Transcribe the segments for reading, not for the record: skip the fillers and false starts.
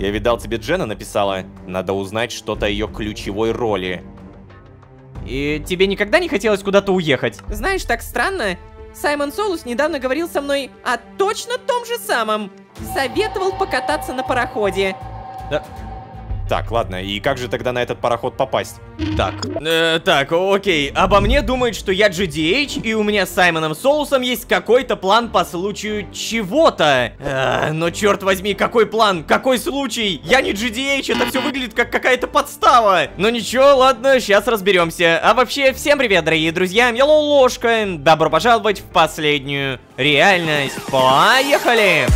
Я видал, тебе Джена написала. Надо узнать что-то о ее ключевой роли. И тебе никогда не хотелось куда-то уехать? Знаешь, так странно. Саймон Солус недавно говорил со мной о точно том же самом. Советовал покататься на пароходе. Да. Так, ладно, и как же тогда на этот пароход попасть? Так, окей. Обо мне думают, что я GDH, и у меня с Саймоном Соусом есть какой-то план по случаю чего-то. Но черт возьми, какой план? Какой случай? Я не GDH, это все выглядит как какая-то подстава. Но ничего, ладно, сейчас разберемся. А вообще, всем привет, дорогие друзья, я Ложка. Добро пожаловать в последнюю реальность. Поехали!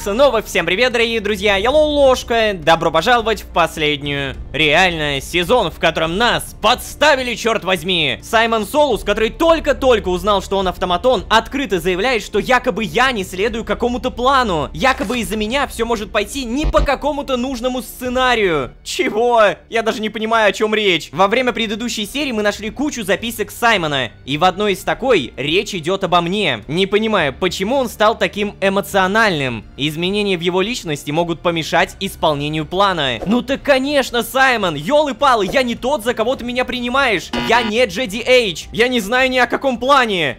Снова всем привет, дорогие друзья, я Ложка. Добро пожаловать в последнюю реальность, сезон, в котором нас подставили, черт возьми. Саймон Солус, который только-только узнал, что он автоматон, открыто заявляет, что якобы я не следую какому-то плану. Якобы из-за меня все может пойти не по какому-то нужному сценарию. Чего? Я даже не понимаю, о чем речь. Во время предыдущей серии мы нашли кучу записок Саймона, и в одной из такой речь идет обо мне. Не понимаю, почему он стал таким эмоциональным. Изменения в его личности могут помешать исполнению плана. Ну так конечно, Саймон, ёлы-палы, я не тот, за кого ты меня принимаешь. Я не GDH. Я не знаю ни о каком плане.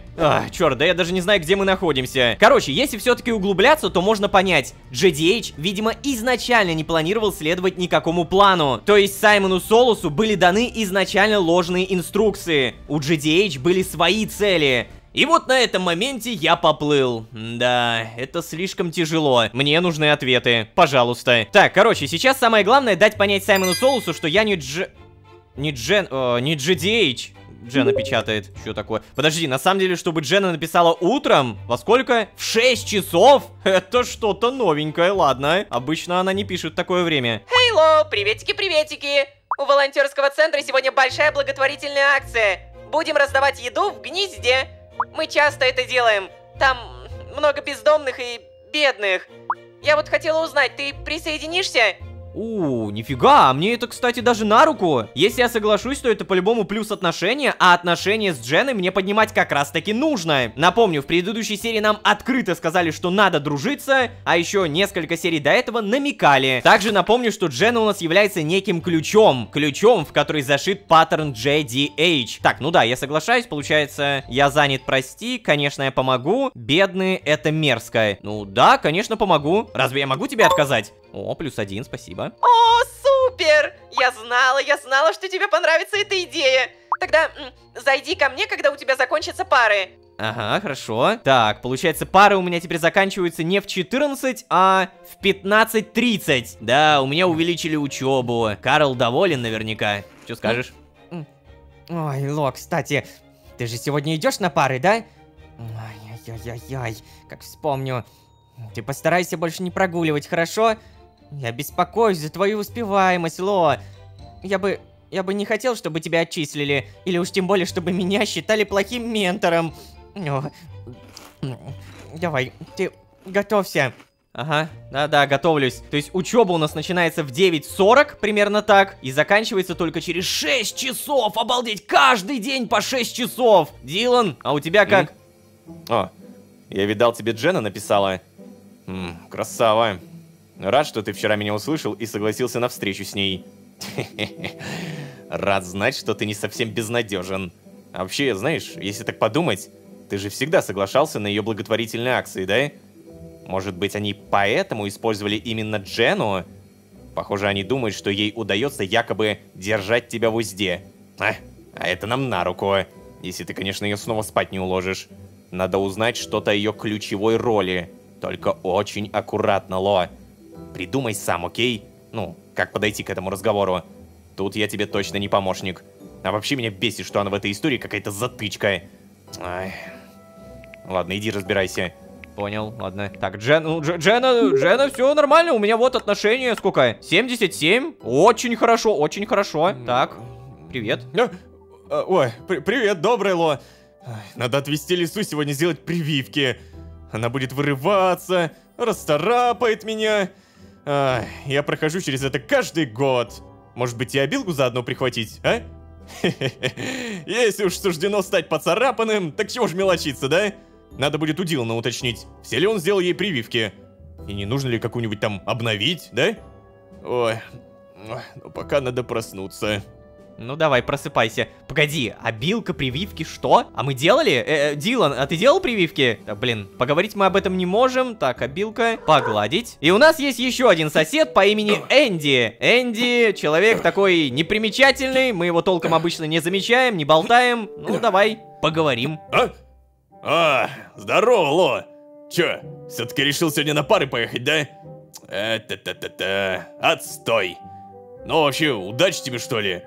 Черт, да я даже не знаю, где мы находимся. Короче, если все-таки углубляться, то можно понять. GDH, видимо, изначально не планировал следовать никакому плану. То есть Саймону Солусу были даны изначально ложные инструкции. У GDH были свои цели. И вот на этом моменте я поплыл. Да, это слишком тяжело. Мне нужны ответы. Пожалуйста. Так, короче, сейчас самое главное дать понять Саймону Солусу, что я не GDH. Джена печатает. Что такое? Подожди, на самом деле, чтобы Джена написала утром, во сколько? В 6 часов? Это что-то новенькое, ладно. Обычно она не пишет в такое время. Хейло, приветики-приветики. У волонтерского центра сегодня большая благотворительная акция. Будем раздавать еду в гнезде. Мы часто это делаем. Там много бездомных и бедных. Я вот хотела узнать, ты присоединишься? Нифига, мне это, кстати, даже на руку. Если я соглашусь, то это по-любому плюс отношения, а отношения с Дженой мне поднимать как раз-таки нужно. Напомню, в предыдущей серии нам открыто сказали, что надо дружиться, а еще несколько серий до этого намекали. Также напомню, что Джена у нас является неким ключом, в который зашит паттерн JDH. Так, ну да, я соглашаюсь, получается, я занят, прости, конечно, я помогу. Бедные, это мерзко. Ну да, конечно, помогу. Разве я могу тебе отказать? О, +1, спасибо. О, супер! Я знала, что тебе понравится эта идея. Тогда зайди ко мне, когда у тебя закончатся пары. Ага, хорошо. Так, получается, пары у меня теперь заканчиваются не в 14, а в 15:30. Да, у меня увеличили учебу. Карл доволен наверняка. Что скажешь? Ой, Ло, кстати, ты же сегодня идешь на пары, да? Ай-яй-яй-яй, как вспомню. Ты постарайся больше не прогуливать, хорошо? Я беспокоюсь за твою успеваемость, Ло. Я бы не хотел, чтобы тебя отчислили. Или уж тем более, чтобы меня считали плохим ментором. Давай, ты готовься. Ага, да-да, готовлюсь. То есть учеба у нас начинается в 9:40, примерно так, и заканчивается только через 6 часов. Обалдеть, каждый день по 6 часов. Дилан, а у тебя как? Я видал, тебе Джена написала. Красава. Рад, что ты вчера меня услышал и согласился на встречу с ней. Рад знать, что ты не совсем безнадежен. А вообще, знаешь, если так подумать, ты же всегда соглашался на ее благотворительные акции, да? Может быть, они поэтому использовали именно Джену? Похоже, они думают, что ей удается якобы держать тебя в узде. А это нам на руку. Если ты, конечно, ее снова спать не уложишь. Надо узнать что-то о ее ключевой роли. Только очень аккуратно, Ло. Придумай сам, окей? Ну, как подойти к этому разговору. Тут я тебе точно не помощник. А вообще меня бесит, что она в этой истории какая-то затычка. Ай. Ладно, иди разбирайся. Понял, ладно. Так, Джена, все нормально, у меня вот отношения, сколько? 77? Очень хорошо, очень хорошо. Так, привет. Ой, привет, добрый Ло. Надо отвезти Лису сегодня сделать прививки. Она будет вырываться, расцарапает меня. Я прохожу через это каждый год. Может быть, и обилку заодно прихватить, а? Если уж суждено стать поцарапанным, так чего ж мелочиться, да? Надо будет у Дилана уточнить, все ли он сделал ей прививки. И не нужно ли какую-нибудь там обновить, да? Ой, ну пока надо проснуться. Ну давай, просыпайся. Погоди, обилка, прививки, что? А мы делали? Дилан, а ты делал прививки? Да, блин, поговорить мы об этом не можем. Так, обилка, погладить. И у нас есть еще один сосед по имени Энди. Энди, человек такой непримечательный. Мы его толком обычно не замечаем, не болтаем. Ну давай, поговорим. Здорово, Ло. Чё, все-таки решил сегодня на пары поехать, да? Отстой. Ну вообще, удачи тебе, что ли?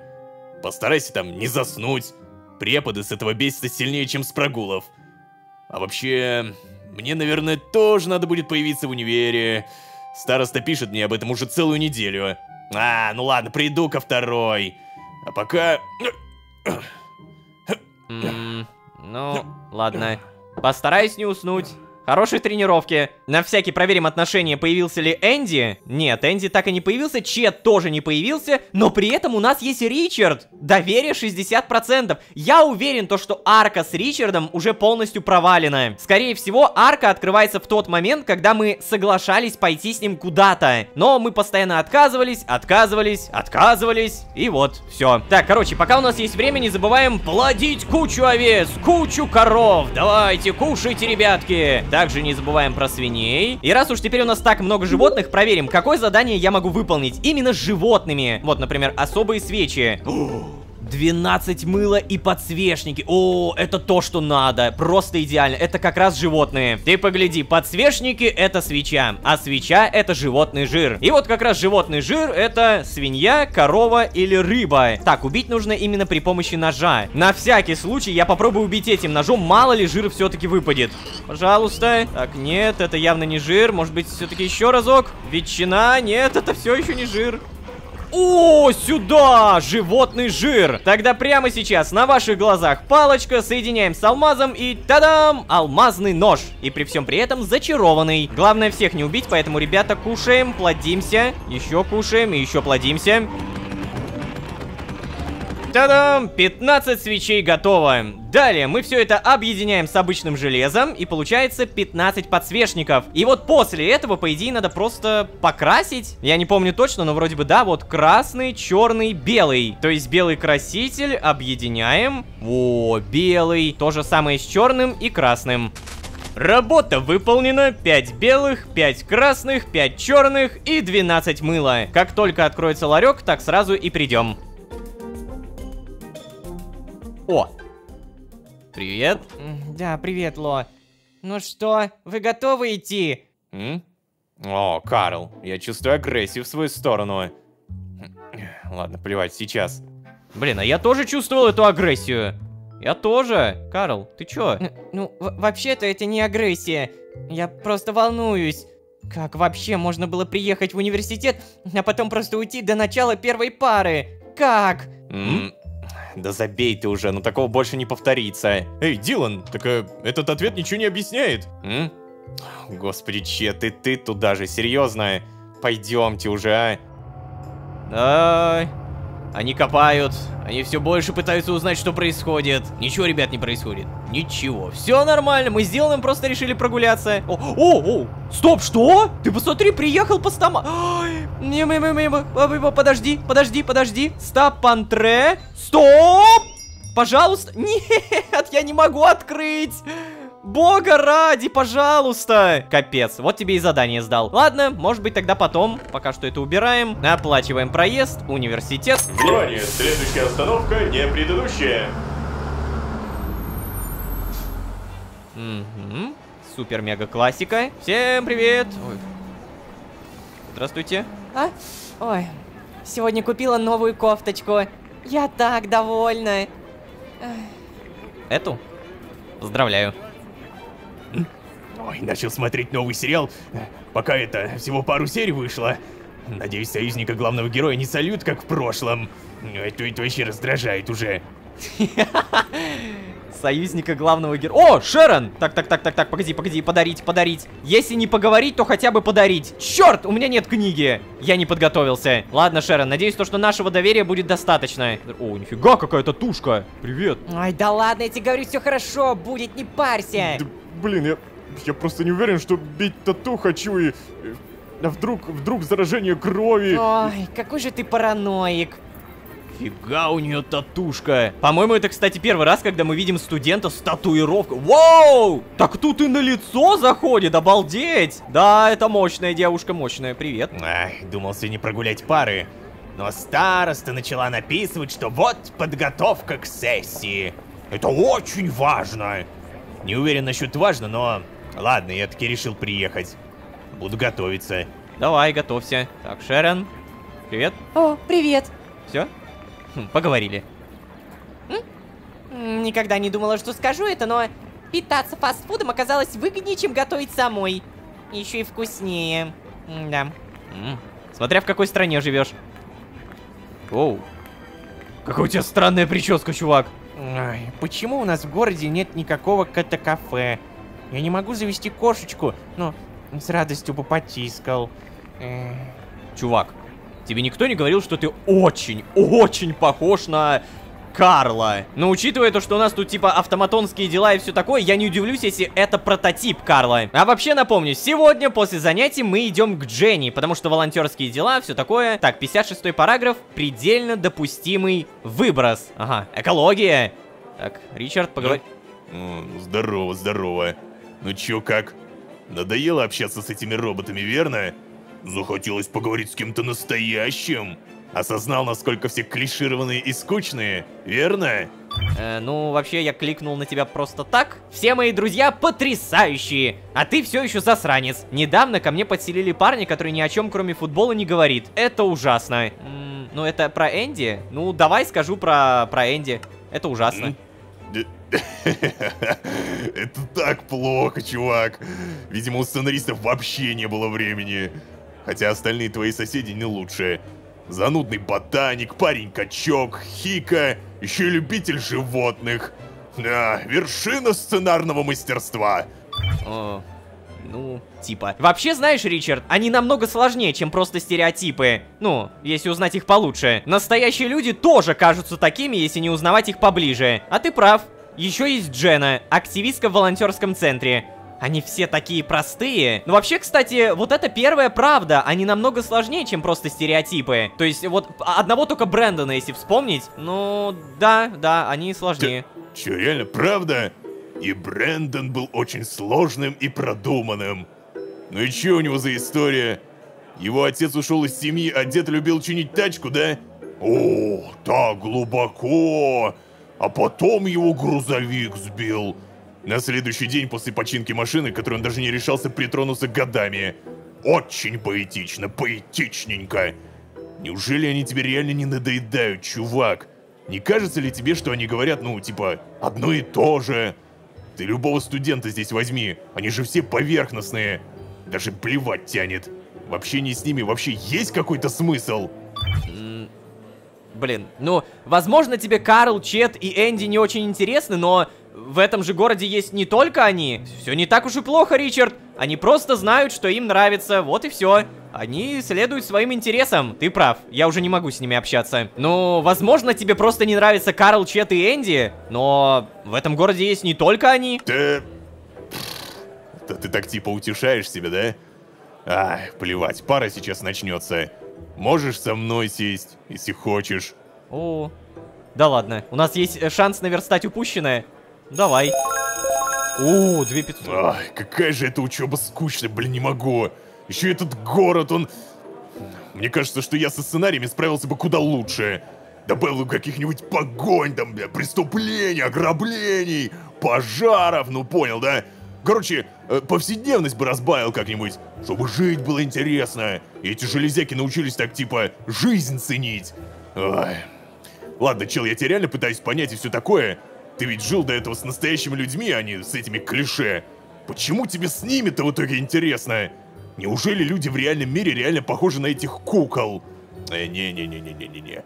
Постарайся там не заснуть. Преподы с этого бесятся сильнее, чем с прогулов. А вообще, мне, наверное, тоже надо будет появиться в универе. Староста пишет мне об этом уже целую неделю. Ну ладно, приду ко второй. А пока... Ну, ладно. Постараюсь не уснуть. Хорошей тренировки. На всякий проверим отношения, появился ли Энди. Нет, Энди так и не появился, Чет тоже не появился. Но при этом у нас есть Ричард. Доверие 60%. Я уверен, что арка с Ричардом уже полностью провалена. Скорее всего, арка открывается в тот момент, когда мы соглашались пойти с ним куда-то. Но мы постоянно отказывались. И вот, все. Так, короче, пока у нас есть время, не забываем плодить кучу овец, кучу коров. Давайте, кушайте, ребятки. Также не забываем про свиней. И раз уж теперь у нас так много животных, проверим, какое задание я могу выполнить именно с животными. Вот, например, особые свечи. 12 мыла и подсвечники. О, это то, что надо. Просто идеально. Это как раз животные. Ты погляди, подсвечники — это свеча, а свеча — это животный жир. И вот как раз животный жир — это свинья, корова или рыба. Так, убить нужно именно при помощи ножа. На всякий случай я попробую убить этим ножом, мало ли жир все-таки выпадет. Пожалуйста. Так, нет, это явно не жир. Может быть, все-таки еще разок? Ветчина? Нет, это все еще не жир. О, сюда! Животный жир! Тогда прямо сейчас на ваших глазах палочка, соединяем с алмазом и тадам! Алмазный нож. И при всем при этом зачарованный. Главное всех не убить, поэтому, ребята, кушаем, плодимся. Еще кушаем и еще плодимся. Та-дам! 15 свечей готово. Далее мы все это объединяем с обычным железом, и получается 15 подсвечников. И вот после этого, по идее, надо просто покрасить. Я не помню точно, но вроде бы да, вот красный, черный, белый. То есть белый краситель объединяем. О, белый. То же самое с черным и красным. Работа выполнена. 5 белых, 5 красных, 5 черных и 12 мыла. Как только откроется ларек, так сразу и придем. О! Привет. Да, привет, Ло. Ну что, вы готовы идти? О, Карл, я чувствую агрессию в свою сторону. Ладно, плевать, сейчас. Блин, а я тоже чувствовал эту агрессию. Я тоже. Карл, ты чё? Ну, вообще-то это не агрессия. Я просто волнуюсь. Как вообще можно было приехать в университет, а потом просто уйти до начала первой пары? Как? Да забей ты уже, но такого больше не повторится. Эй, Дилан, так этот ответ ничего не объясняет. Господи, Чет, и ты туда же, серьезно? Пойдемте уже, Ай, они копают. Они все больше пытаются узнать, что происходит. Ничего, ребят, не происходит. Ничего. Все нормально. Мы с Диланом просто решили прогуляться. О! Стоп, что? Ты посмотри, приехал по стомату. Подожди. Стоп, Пантре. Стоп! Пожалуйста. Нет, я не могу открыть. Бога ради, пожалуйста. Капец, вот тебе и задание сдал. Ладно, может быть тогда потом. Пока что это убираем. Оплачиваем проезд, университет. Внимание, следующая остановка не предыдущая. Супер-мега классика. Всем привет. Ой. Здравствуйте. Ой, сегодня купила новую кофточку. Я так довольна. Эту? Поздравляю. Ой, начал смотреть новый сериал, пока всего пару серий вышло. Надеюсь, союзника главного героя не сольют, как в прошлом. Это вообще раздражает уже. Союзника главного героя. О, Шерон! Так, погоди, подарить. Если не поговорить, то хотя бы подарить. Черт, у меня нет книги. Я не подготовился. Ладно, Шерон, надеюсь, что нашего доверия будет достаточно. О, нифига, какая-то тушка. Привет. Ай, да ладно, я тебе говорю, все хорошо будет, не парься. Да, блин, я просто не уверен, что бить тату хочу и... А вдруг заражение крови. Ой, какой же ты параноик. Фига у нее татушка. По-моему, это, кстати, первый раз, когда мы видим студента с татуировкой. Воу! Так тут и на лицо заходит, обалдеть! Да, это мощная девушка, мощная, привет. Ай, думал сегодня прогулять пары. Но староста начала написывать, что вот подготовка к сессии. Это очень важно. Не уверен насчет важно, но... Ладно, я таки решил приехать. Буду готовиться. Давай, готовься. Так, Шерон, привет. О, привет. Все? Поговорили. Никогда не думала, что скажу это, но питаться фастфудом оказалось выгоднее, чем готовить самой. Еще и вкуснее. Да. Смотря в какой стране живешь. Оу. Какая у тебя странная прическа, чувак. Ай, почему у нас в городе нет никакого кота-кафе? Я не могу завести кошечку, но с радостью бы потискал. Чувак, тебе никто не говорил, что ты очень похож на Карла. Но учитывая то, что у нас тут типа автоматонские дела и все такое, я не удивлюсь, если это прототип Карла. А вообще напомню, сегодня после занятий мы идем к Дженни, потому что волонтерские дела, все такое. Так, 56-й параграф, предельно допустимый выброс. Ага, экология. Так, Ричард, поговори. Здорово. Ну чё, как? Надоело общаться с этими роботами, верно? Захотелось поговорить с кем-то настоящим. Осознал, насколько все клишированные и скучные, верно? Ну, вообще, я кликнул на тебя просто так. Все мои друзья потрясающие, а ты все еще засранец. Недавно ко мне подселили парня, который ни о чем, кроме футбола, не говорит. Это ужасно. Ну, это про Энди? Ну, давай скажу про Энди. Это ужасно. Это так плохо, чувак. Видимо, у сценаристов вообще не было времени. Хотя остальные твои соседи не лучше. Занудный ботаник, парень-качок, хика, еще и любитель животных. Да, вершина сценарного мастерства. Ну, типа. Вообще, знаешь, Ричард, они намного сложнее, чем просто стереотипы. Ну, если узнать их получше. Настоящие люди тоже кажутся такими, если не узнавать их поближе. А ты прав. Еще есть Дженна, активистка в волонтерском центре. Они все такие простые. Но вообще, кстати, вот это первая правда. Они намного сложнее, чем просто стереотипы. То есть, вот одного только Брэндона, если вспомнить. Ну, да, они сложнее. Че, реально, правда? И Брэндон был очень сложным и продуманным. Ну и че у него за история? Его отец ушел из семьи, а дед любил чинить тачку, да? О, так глубоко. А потом его грузовик сбил. На следующий день после починки машины, к которой он даже не решался притронуться годами. Очень поэтичненько. Неужели они тебе реально не надоедают, чувак? Не кажется ли тебе, что они говорят, ну, типа, одно и то же? Ты любого студента здесь возьми, они же все поверхностные. Даже плевать тянет. В общении с ними вообще есть какой-то смысл? Блин, ну, возможно, тебе Карл, Чет и Энди не очень интересны, но в этом же городе есть не только они. Все не так уж и плохо, Ричард. Они просто знают, что им нравится, вот и все. Они следуют своим интересам. Ты прав, я уже не могу с ними общаться. Ну, возможно, тебе просто не нравятся Карл, Чет и Энди, но в этом городе есть не только они. Да ты так типа утешаешь себя, да? Ай, плевать, пара сейчас начнется. Можешь со мной сесть, если хочешь. О, да ладно, у нас есть шанс наверстать упущенное. Давай. О, 2500. Ай, какая же эта учеба скучная, блин, не могу. Еще этот город, он... Мне кажется, что я со сценариями справился бы куда лучше. Добавил бы каких-нибудь погонь, там, бля, преступлений, ограблений, пожаров, ну понял, да? Короче, повседневность бы разбавил как-нибудь, чтобы жить было интересно. И эти железяки научились так, типа, жизнь ценить. Ой. Ладно, чел, я тебя реально пытаюсь понять и все такое. Ты ведь жил до этого с настоящими людьми, а не с этими клише. Почему тебе с ними-то в итоге интересно? Неужели люди в реальном мире реально похожи на этих кукол? Не-не-не-не-не-не-не.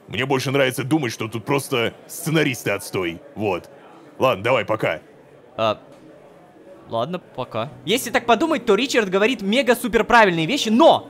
Мне больше нравится думать, что тут просто сценаристы отстой. Вот. Ладно, давай, пока. Ладно, пока. Если так подумать, то Ричард говорит мега-супер правильные вещи, но,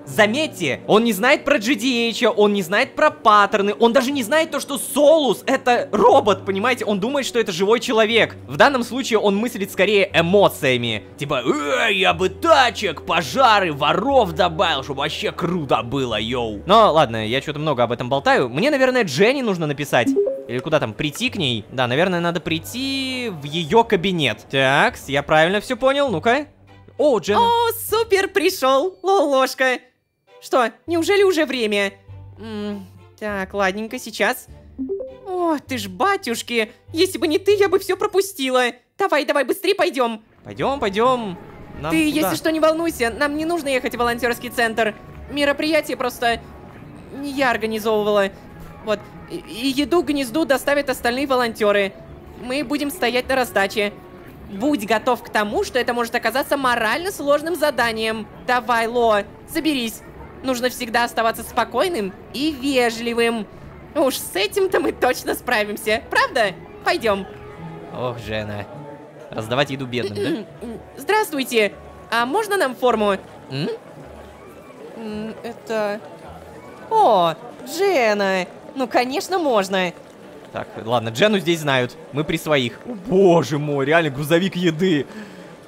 заметьте, он не знает про GDH, он не знает про паттерны, он даже не знает то, что Солус это робот, понимаете? Он думает, что это живой человек. В данном случае он мыслит скорее эмоциями. Типа, я бы тачек, пожары, воров добавил, чтобы вообще круто было, йоу. Но ладно, я что-то много об этом болтаю. Мне, наверное, Дженни нужно написать. Или куда там, прийти к ней? Да, наверное, надо прийти в ее кабинет. Так, я правильно все понял, ну-ка. О, Джен. О, супер, пришел, Лолошка. Что, неужели уже время? Так, ладненько, сейчас. О, ты ж батюшки. Если бы не ты, я бы все пропустила. Давай, быстрее пойдем. Пойдем. Ты, если что, не волнуйся, нам не нужно ехать в волонтерский центр. Мероприятие просто не я организовывала. Вот, и еду к гнезду доставят остальные волонтеры. Мы будем стоять на раздаче. Будь готов к тому, что это может оказаться морально сложным заданием. Давай, Ло, соберись. Нужно всегда оставаться спокойным и вежливым. Уж с этим-то мы точно справимся, правда? Пойдем. Ох, Джена. Раздавать еду бедным, да? Здравствуйте. А можно нам форму? Это... О, Джена. Ну, конечно, можно. Так, ладно, Джену здесь знают. Мы при своих. О, боже мой, реально грузовик еды.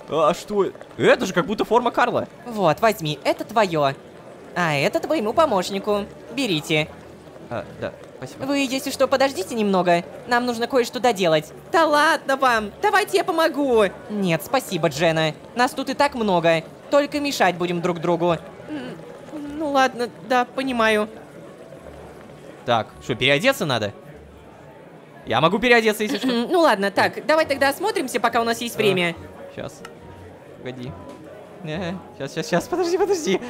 А что? Это же как будто форма Карла. Вот, возьми, это твое. А это твоему помощнику. Берите. Да, спасибо. Вы, если что, подождите немного. Нам нужно кое-что доделать. Да ладно вам. Давайте я помогу. Нет, спасибо, Джена. Нас тут и так много. Только мешать будем друг другу. Ну ладно, да, понимаю. Так, что, переодеться надо? Я могу переодеться, если что. Ну ладно, так, давай тогда осмотримся, пока у нас есть время. Сейчас. Погоди. Сейчас, подожди.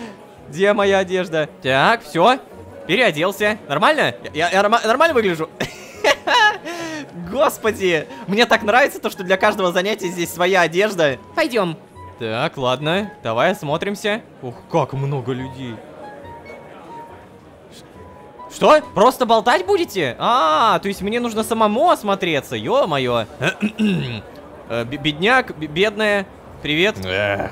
Где моя одежда? Так, все. Переоделся. Нормально? Я нормально выгляжу? Господи, мне так нравится то, что для каждого занятия здесь своя одежда. Пойдем. Так, ладно, давай осмотримся. Ух, как много людей. Что? Просто болтать будете? То есть мне нужно самому осмотреться, ё-моё. Бедняк, бедная, привет.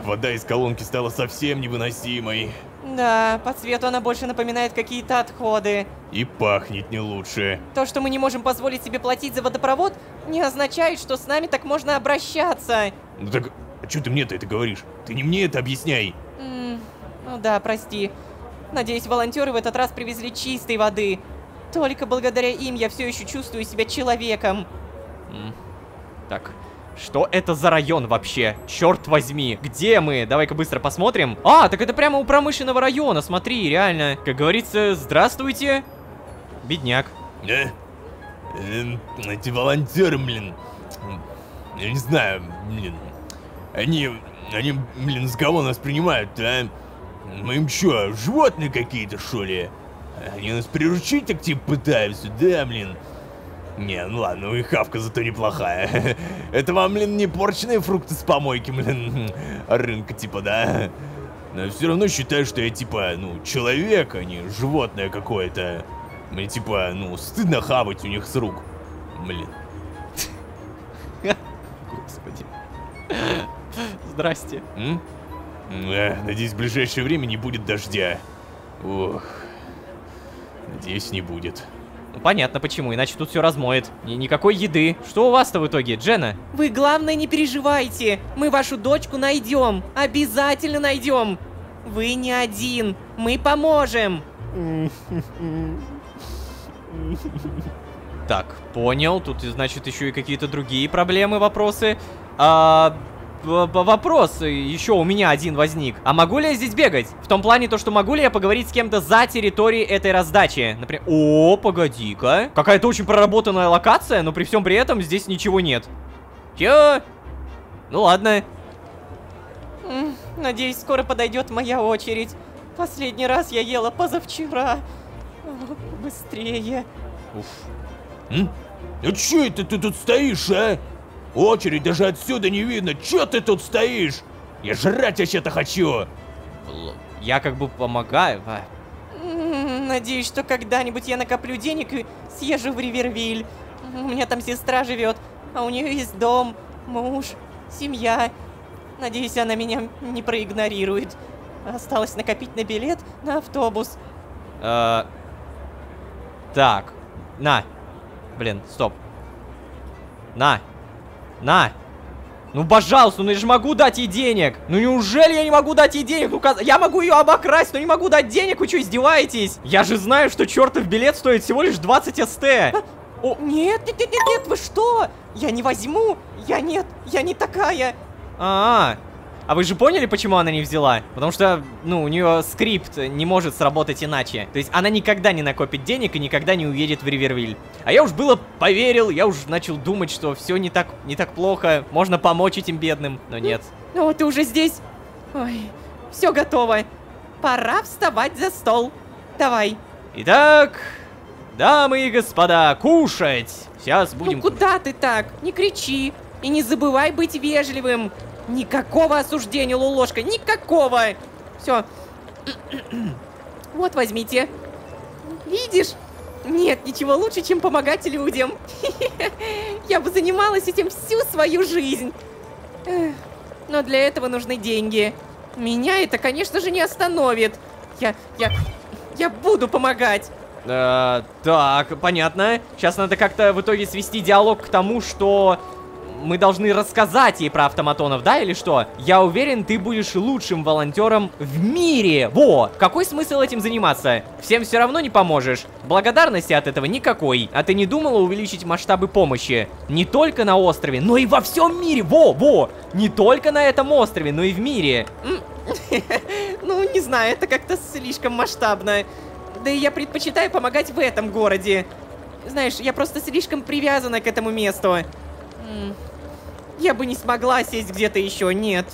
Вода из колонки стала совсем невыносимой. Да, по цвету она больше напоминает какие-то отходы. И пахнет не лучше. То, что мы не можем позволить себе платить за водопровод, не означает, что с нами так можно обращаться. Ну так, а что ты мне-то это говоришь? Ты не мне это объясняй. Ну да, прости. Надеюсь, волонтеры в этот раз привезли чистой воды. Только благодаря им я все еще чувствую себя человеком. Так, что это за район вообще? Черт возьми, где мы? Давай-ка быстро посмотрим. Так это прямо у промышленного района, смотри, реально. Как говорится, здравствуйте, бедняк. Эти волонтеры, блин, я не знаю, блин, они, блин, с кого нас принимают, а? Мы им чё, животные какие-то, что ли? Они нас приручить так типа пытаются, да, блин? Не, ну ладно, и хавка зато неплохая. Это вам, блин, не порченные фрукты с помойки, блин, рынка типа, да? Но я все равно считаю, что я типа, ну, человек, а не животное какое-то. Мне типа, ну, стыдно хавать у них с рук. Блин. Господи. Здрасте. Надеюсь, в ближайшее время не будет дождя. Ох. Надеюсь, не будет. Ну, понятно почему, иначе тут все размоет. Никакой еды. Что у вас-то в итоге, Джена? Вы, главное, не переживайте. Мы вашу дочку найдем. Обязательно найдем. Вы не один. Мы поможем. Так, понял. Тут, значит, еще и какие-то другие проблемы, вопросы. Вопрос еще у меня один возник. А могу ли я здесь бегать? В том плане, то, что могу ли я поговорить с кем-то за территорией этой раздачи? Например, погоди-ка. Какая-то очень проработанная локация, но при всем при этом здесь ничего нет. Чё? Ну ладно. Надеюсь, скоро подойдет моя очередь. Последний раз я ела позавчера. Быстрее. Ну чё это ты тут стоишь, а? Очередь даже отсюда не видно. Чё ты тут стоишь? Я жрать вообще-то хочу. Я как бы помогаю. Надеюсь, что когда-нибудь я накоплю денег и съезжу в Ривервиль. У меня там сестра живет. А у нее есть дом, муж, семья. Надеюсь, она меня не проигнорирует. Осталось накопить на билет на автобус. Так. На. Блин, стоп. На. Ну, пожалуйста, ну я же могу дать ей денег. Ну, неужели я не могу дать ей денег? Ну, я могу ее обокрасть, но не могу дать денег. Вы что, издеваетесь? Я же знаю, что чертов билет стоит всего лишь 20 СТ. О, нет, вы что? Я не возьму. Я не такая. А вы же поняли, почему она не взяла? Потому что, ну, у нее скрипт не может сработать иначе. То есть она никогда не накопит денег и никогда не уедет в Ривервиль. А я уж было поверил, я уж начал думать, что все не так плохо. Можно помочь этим бедным, но нет. Ну, ты уже здесь? Ой, все готово. Пора вставать за стол. Давай. Итак, дамы и господа, кушать. Сейчас будем... Ну куда ты так? Не кричи. И не забывай быть вежливым. Никакого осуждения, Лолошка, никакого! Все. Вот, возьмите. Видишь? Нет ничего лучше, чем помогать людям. Я бы занималась этим всю свою жизнь. Но для этого нужны деньги. Меня это, конечно же, не остановит. Я буду помогать. Так, понятно. Сейчас надо как-то в итоге свести диалог к тому, что... Мы должны рассказать ей про автоматонов, да, или что? Я уверен, ты будешь лучшим волонтером в мире. Во! Какой смысл этим заниматься? Всем все равно не поможешь. Благодарности от этого никакой. А ты не думала увеличить масштабы помощи? Не только на острове, но и во всем мире. Во! Не только на этом острове, но и в мире. Ну, не знаю, это как-то слишком масштабно. Да и я предпочитаю помогать в этом городе. Знаешь, я просто слишком привязана к этому месту. Я бы не смогла сесть где-то еще, нет.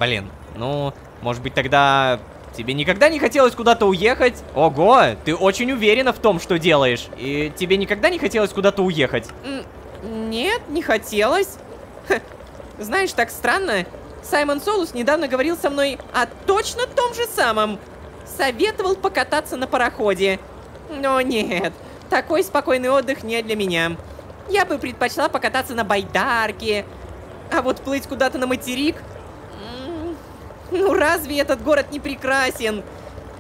Блин, ну, может быть тогда тебе никогда не хотелось куда-то уехать? Ого, ты очень уверена в том, что делаешь. И тебе никогда не хотелось куда-то уехать? Нет, не хотелось. Ха, знаешь, так странно. Саймон Солус недавно говорил со мной о точно том же самом. Советовал покататься на пароходе. Но нет, такой спокойный отдых не для меня. Я бы предпочла покататься на байдарке. А вот плыть куда-то на материк... Ну разве этот город не прекрасен?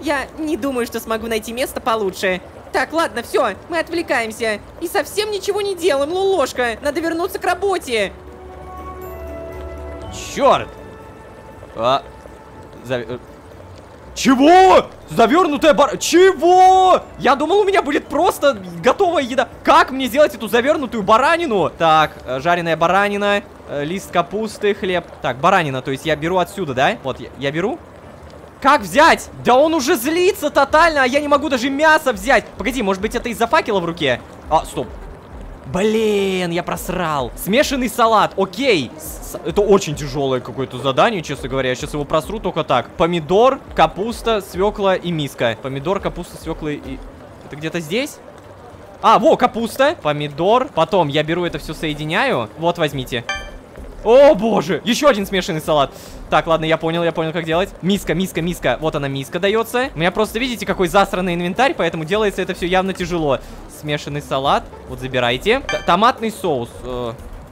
Я не думаю, что смогу найти место получше. Так, ладно, все, мы отвлекаемся. И совсем ничего не делаем, Лолошка. Надо вернуться к работе. Черт! Чего? Завернутая Чего? Я думал, у меня будет просто готовая еда. Как мне сделать эту завернутую баранину? Так, жареная баранина, лист капусты, хлеб. Так, баранина, то есть я беру отсюда, да? Вот, я беру. Как взять? Да он уже злится тотально, а я не могу даже мясо взять. Погоди, может быть это из-за факела в руке? А, стоп. Блин, я просрал. Смешанный салат, окей. Это очень тяжелое какое-то задание, честно говоря. Я сейчас его просру только так. Помидор, капуста, свекла и миска. Помидор, капуста, свекла и... Это где-то здесь? А, во, капуста, помидор. Потом я беру это все, соединяю. Вот, возьмите. О, боже, еще один смешанный салат. Так, ладно, я понял, как делать. Миска. Вот она, миска дается. У меня просто, видите, какой засранный инвентарь, поэтому делается это все явно тяжело. Смешанный салат, вот забирайте. Томатный соус.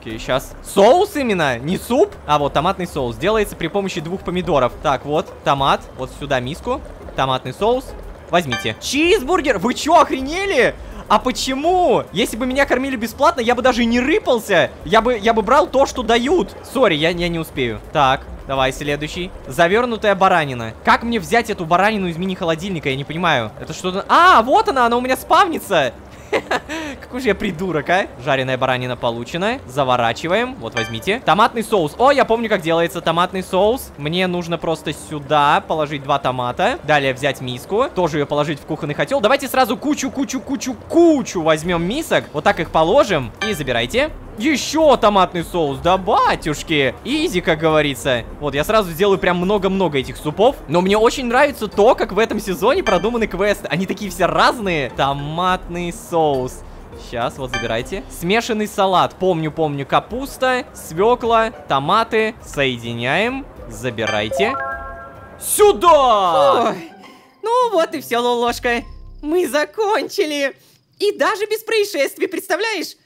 Окей, сейчас. Соус именно, не суп. А, вот, томатный соус. Делается при помощи 2 помидоров. Так, вот, томат. Вот сюда миску. Томатный соус. Возьмите. Чизбургер! Вы чё, охренели? А почему? Если бы меня кормили бесплатно, я бы даже и не рыпался. Я бы брал то, что дают. Сори, я не успею. Так, давай, следующий. Завернутая баранина. Как мне взять эту баранину из мини-холодильника? Я не понимаю. Это что-то... А, вот она у меня спавнится. Какой же я придурок, а? Жареная баранина получена. Заворачиваем. Вот, возьмите. Томатный соус. О, я помню, как делается томатный соус. Мне нужно просто сюда положить 2 томата. Далее взять миску. Тоже ее положить в кухонный котел. Давайте сразу кучу возьмем мисок. Вот так их положим. И забирайте. Еще томатный соус, да батюшки. Изи, как говорится. Вот, я сразу сделаю прям много-много этих супов. Но мне очень нравится то, как в этом сезоне продуманы квесты. Они такие все разные. Томатный соус. Сейчас, вот, забирайте. Смешанный салат. Помню. Капуста, свекла, томаты. Соединяем. Забирайте. Сюда! Ой. Ну вот и все, Лолошка. Мы закончили. И даже без происшествий, представляешь?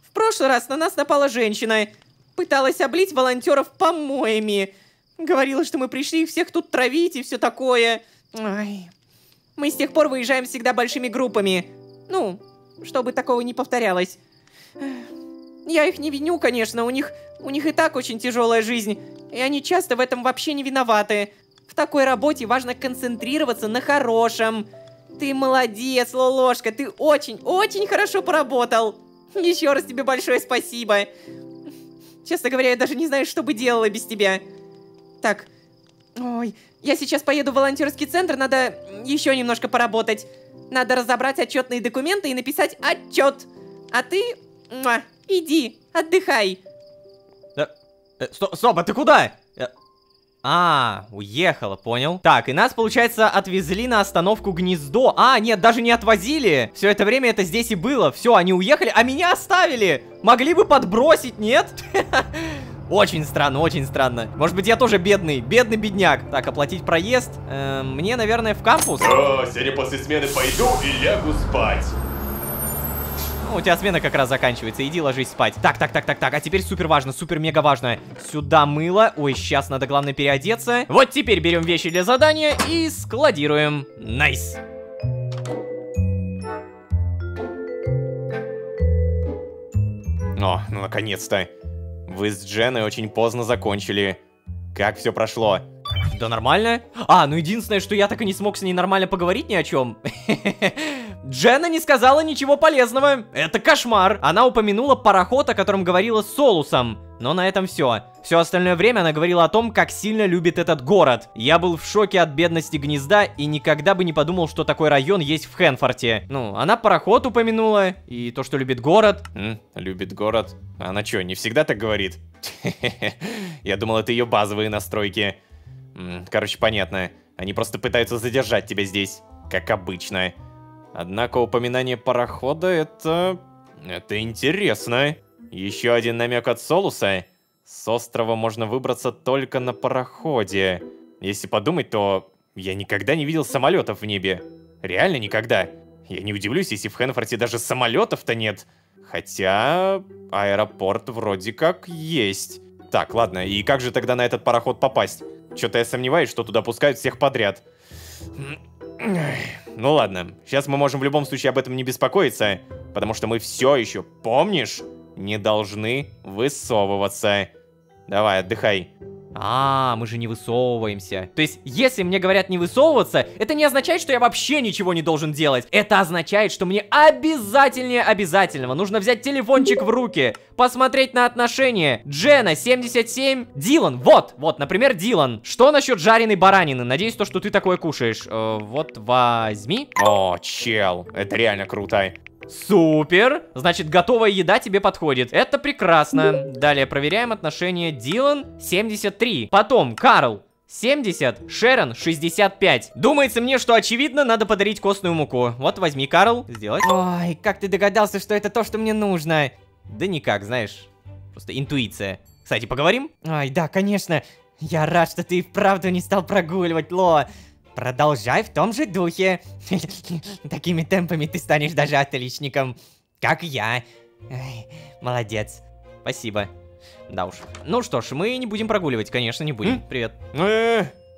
В прошлый раз на нас напала женщина. Пыталась облить волонтеров помоями. Говорила, что мы пришли их всех тут травить и все такое. Ай. Мы с тех пор выезжаем всегда большими группами. Ну, чтобы такого не повторялось. Я их не виню, конечно, у них и так очень тяжелая жизнь. И они часто в этом вообще не виноваты. В такой работе важно концентрироваться на хорошем. Ты молодец, Лолошка, ты очень хорошо поработал. Еще раз тебе большое спасибо. Честно говоря, я даже не знаю, что бы делала без тебя. Так, ой, я сейчас поеду в волонтерский центр, надо еще немножко поработать. Надо разобрать отчетные документы и написать отчет. А ты, иди, отдыхай. Стоп, а ты куда? Уехала, понял. Так, и нас, получается, отвезли на остановку Гнездо. Нет, даже не отвозили. Все это время это здесь и было. Все, они уехали, а меня оставили. Могли бы подбросить, нет? Очень странно, очень странно. Может быть, я тоже бедный бедняк. Так, оплатить проезд. Мне, наверное, в кампус. Сегодня после смены пойду и лягу спать. У тебя смена как раз заканчивается, иди ложись спать. Так, а теперь супер важно, супер мега важно. Сюда мыло, ой, сейчас надо главное переодеться. Вот теперь берем вещи для задания и складируем. Найс. Ну наконец-то. Вы с Дженой очень поздно закончили. Как все прошло? Да нормально. Ну единственное, что я так и не смог с ней нормально поговорить ни о чем. Джена не сказала ничего полезного. Это кошмар. Она упомянула пароход, о котором говорила с Солусом. Но на этом все. Все остальное время она говорила о том, как сильно любит этот город. Я был в шоке от бедности Гнезда и никогда бы не подумал, что такой район есть в Хэнфорте. Она пароход упомянула и то, что любит город. Любит город? Она что, не всегда так говорит? Я думал, это ее базовые настройки. Короче, понятно. Они просто пытаются задержать тебя здесь, как обычно. Однако упоминание парохода это интересно. Еще один намек от Солуса. С острова можно выбраться только на пароходе. Если подумать, то я никогда не видел самолетов в небе. Реально никогда. Я не удивлюсь, если в Хэнфорте даже самолетов-то нет. Хотя аэропорт вроде как есть. Так, ладно, и как же тогда на этот пароход попасть? Что-то я сомневаюсь, что туда пускают всех подряд. Ну ладно, сейчас мы можем в любом случае об этом не беспокоиться, потому что мы все еще, помнишь, не должны высовываться. Давай, отдыхай. Мы же не высовываемся. То есть, если мне говорят не высовываться, это не означает, что я вообще ничего не должен делать. Это означает, что мне обязательного нужно взять телефончик в руки, посмотреть на отношения. Джена, 77, Дилан, вот, например, Дилан. Что насчет жареной баранины? Надеюсь, то, что ты такое кушаешь. Вот, возьми. О, чел, это реально круто. Супер! Значит, готовая еда тебе подходит. Это прекрасно. Далее проверяем отношения. Дилан 73. Потом Карл 70. Шерон 65. Думается мне, что очевидно, надо подарить костную муку. Вот возьми, Карл. Сделать. Ой, как ты догадался, что это то, что мне нужно? Да никак, знаешь. Просто интуиция. Кстати, поговорим? Ой, да, конечно. Я рад, что ты и вправду не стал прогуливать, Ло. Продолжай в том же духе. Такими темпами ты станешь даже отличником, как я. Эй, молодец. Спасибо. Да уж. Ну что ж, мы не будем прогуливать, конечно, не будем. Привет.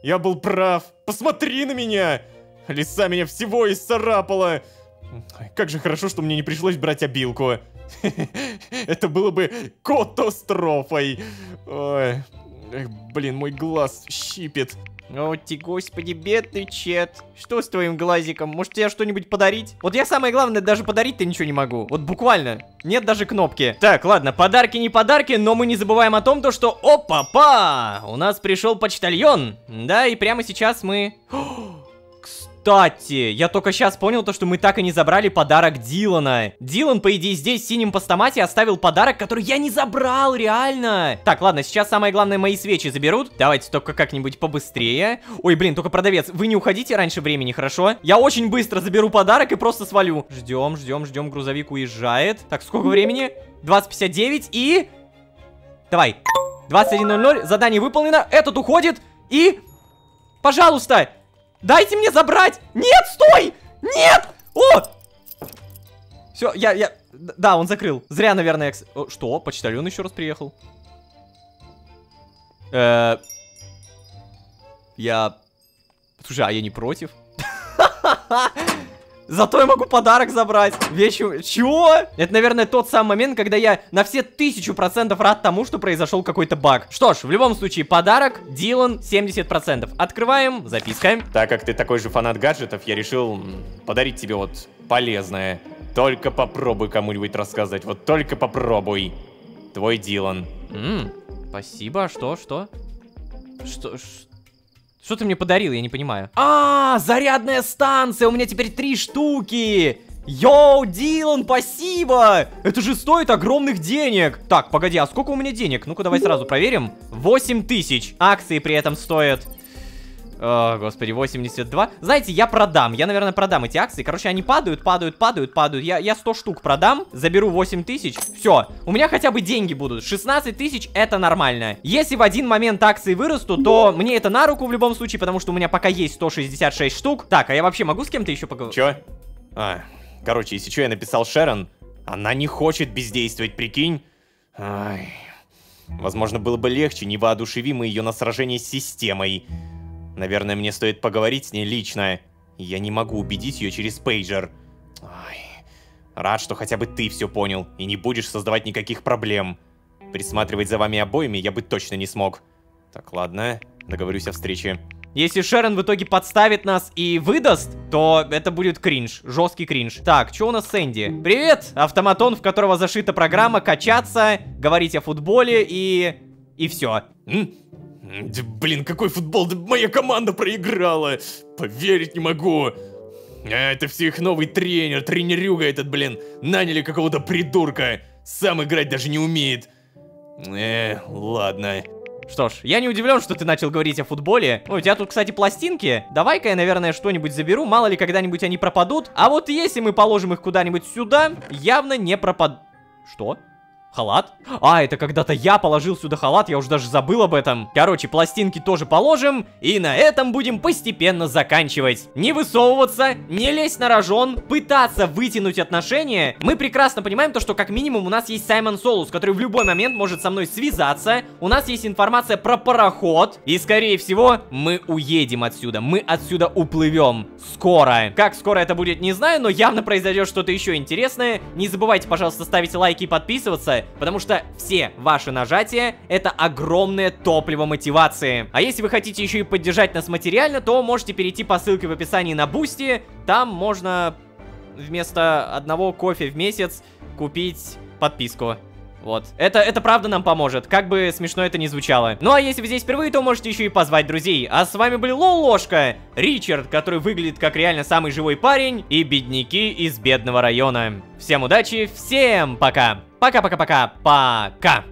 Я был прав. Посмотри на меня. Лиса меня всего исцарапала. Как же хорошо, что мне не пришлось брать обилку. Это было бы катастрофой. Ой, блин, мой глаз щипет. О, ты, господи, бедный Чет. Что с твоим глазиком? Может, тебе что-нибудь подарить? Вот я, самое главное, даже подарить-то ничего не могу. Вот буквально. Нет даже кнопки. Так, ладно, подарки не подарки, но мы не забываем о том, что... Опа-па! У нас пришел почтальон. Да, и прямо сейчас мы... Кстати, я только сейчас понял то, что мы так и не забрали подарок Дилана. Дилан, по идее, здесь в синем постамате оставил подарок, который я не забрал, реально. Так, ладно, сейчас самое главное, мои свечи заберут. Давайте только как-нибудь побыстрее. Ой, блин, только продавец, вы не уходите раньше времени, хорошо? Я очень быстро заберу подарок и просто свалю. Ждем, грузовик уезжает. Так, сколько времени? 20:59 и... Давай. 21:00, задание выполнено, этот уходит и... Пожалуйста! Дайте мне забрать! Нет, стой! Нет! О! Все, Да, он закрыл. Зря, наверное, Что? Почтальон еще раз приехал. Слушай, а я не против? Зато я могу подарок забрать. Вещи... Чего? Это, наверное, тот самый момент, когда я на все 1000% рад тому, что произошел какой-то баг. Что ж, в любом случае, подарок, Дилан, 70%. Открываем, записка. Так как ты такой же фанат гаджетов, я решил подарить тебе вот полезное. Только попробуй кому-нибудь рассказать. Вот только попробуй. Твой Дилан. Спасибо. Что ты мне подарил, я не понимаю. Зарядная станция, у меня теперь 3 штуки. Йоу, Дилан, спасибо. Это же стоит огромных денег. Так, погоди, а сколько у меня денег? Ну-ка, давай сразу проверим. 8000. Акции при этом стоят... О, господи, 82. Знаете, я продам. Я, наверное, продам эти акции. Короче, они падают. Я 100 штук продам. Заберу 8000. Все. У меня хотя бы деньги будут. 16 тысяч это нормально. Если в один момент акции вырастут, то мне это на руку в любом случае, потому что у меня пока есть 166 штук. Так, а я вообще могу с кем-то еще поговорить? Чё? Короче, если что, я написал Шерон. Она не хочет бездействовать, прикинь. Ай. Возможно, было бы легче, не воодушеви мы ее на сражение с системой. Наверное, мне стоит поговорить с ней лично. Я не могу убедить ее через пейджер. Рад, что хотя бы ты все понял и не будешь создавать никаких проблем. Присматривать за вами обоими я бы точно не смог. Так, ладно, договорюсь о встрече. Если Шерон в итоге подставит нас и выдаст, то это будет кринж, жесткий кринж. Так, что у нас с Энди? Привет, автоматон, в которого зашита программа качаться, говорить о футболе и все. Блин, какой футбол? Да моя команда проиграла. Поверить не могу. Это все их новый тренер, тренерюга этот, блин. Наняли какого-то придурка. Сам играть даже не умеет. Ладно. Что ж, я не удивлен, что ты начал говорить о футболе. У тебя тут, кстати, пластинки. Давай-ка я, наверное, что-нибудь заберу. Мало ли, когда-нибудь они пропадут. А вот если мы положим их куда-нибудь сюда, явно не пропадут. Что? Халат? Это когда-то я положил сюда халат, я уже даже забыл об этом. Короче, пластинки тоже положим, и на этом будем постепенно заканчивать. Не высовываться, не лезть на рожон, пытаться вытянуть отношения. Мы прекрасно понимаем то, что как минимум у нас есть Саймон Солус, который в любой момент может со мной связаться. У нас есть информация про пароход, и скорее всего мы уедем отсюда, мы отсюда уплывем. Скоро. Как скоро это будет, не знаю, но явно произойдет что-то еще интересное. Не забывайте, пожалуйста, ставить лайки и подписываться. Потому что все ваши нажатия — это огромное топливо мотивации. А если вы хотите еще и поддержать нас материально, то можете перейти по ссылке в описании на Бусти. Там можно вместо одного кофе в месяц купить подписку. Вот. Это правда нам поможет, как бы смешно это ни звучало. Ну а если вы здесь впервые, то можете еще и позвать друзей. А с вами был Ложка, Ричард, который выглядит как реально самый живой парень, и бедняки из бедного района. Всем удачи, всем пока! Пока-пока-пока-пока!